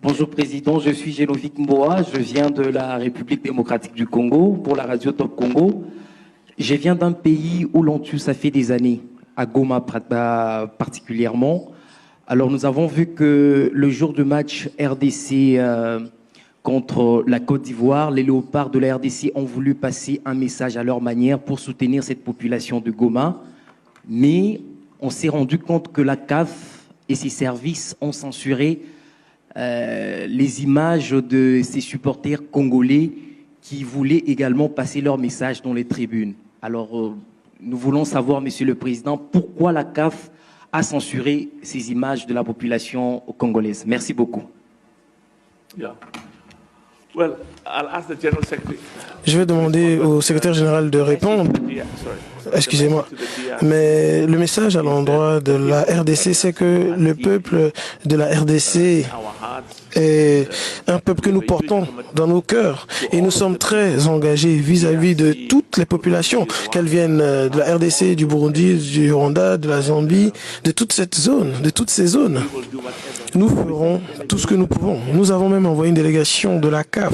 Bonjour Président, je suis Génovic Mboa, je viens de la République démocratique du Congo pour la radio Top Congo. Je viens d'un pays où l'on tue, ça fait des années, à Goma particulièrement. Alors nous avons vu que le jour du match RDC contre la Côte d'Ivoire, les léopards de la RDC ont voulu passer un message à leur manière pour soutenir cette population de Goma. Mais on s'est rendu compte que la CAF et ses services ont censuré les images de ces supporters congolais qui voulaient également passer leur message dans les tribunes. Alors, nous voulons savoir, Monsieur le Président, pourquoi la CAF a censuré ces images de la population congolaise. Merci beaucoup. Je vais demander au secrétaire général de répondre. Excusez-moi. Mais le message à l'endroit de la RDC, c'est que le peuple de la RDC est un peuple que nous portons dans nos cœurs. Et nous sommes très engagés vis-à-vis de toutes les populations, qu'elles viennent de la RDC, du Burundi, du Rwanda, de la Zambie, de toute cette zone, de toutes ces zones. Nous ferons tout ce que nous pouvons. Nous avons même envoyé une délégation de la CAF.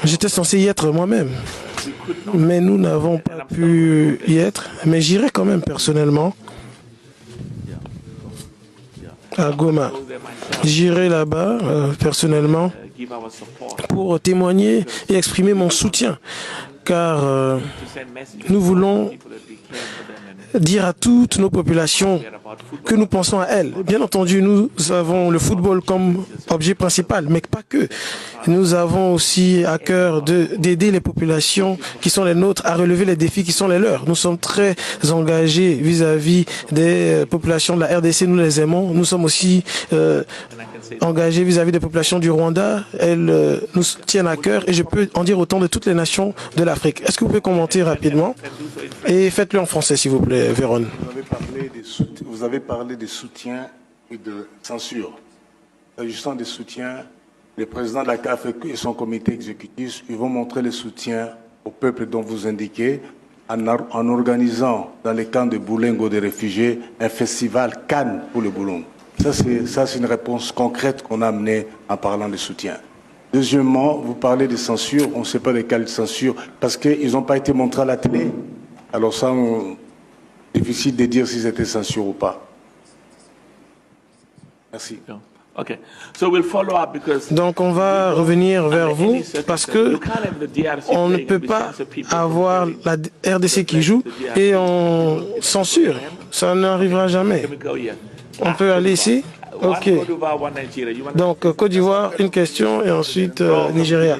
J'étais censé y être moi-même, mais nous n'avons pas pu y être. Mais j'irai quand même personnellement à Goma. J'irai là-bas personnellement pour témoigner et exprimer mon soutien, car nous voulons dire à toutes nos populations que nous pensons à elles. Bien entendu, nous avons le football comme objet principal, mais pas que. Nous avons aussi à cœur d'aider les populations qui sont les nôtres à relever les défis qui sont les leurs. Nous sommes très engagés vis-à-vis des populations de la RDC, nous les aimons. Nous sommes aussi engagés vis-à-vis des populations du Rwanda.Elles nous tiennent à cœur et je peux en dire autant de toutes les nations de l'Afrique. Est-ce que vous pouvez commenter rapidement? Et faites-le en français, s'il vous plaît, Véron. Vous avez parlé de soutien et de censure. S'agissant des soutiens, le président de la CAF et son comité exécutif, ils vont montrer le soutien au peuple dont vous indiquez en organisant dans les camps de Boulengo des réfugiés un festival Cannes pour le Boulon. Ça, c'est une réponse concrète qu'on a amenée en parlant de soutien. Deuxièmement, vous parlez de censure. On ne sait pas de quelle censure, parce qu'ils n'ont pas été montrés à la télé. Alors ça, difficile de dire s'ils étaient censure ou pas. Merci. Donc on va revenir vers vous parce que on ne peut pas avoir la RDC qui joue et on censure. Ça n'arrivera jamais. On peut aller ici? Ok. Donc Côte d'Ivoire, une question et ensuite Nigeria.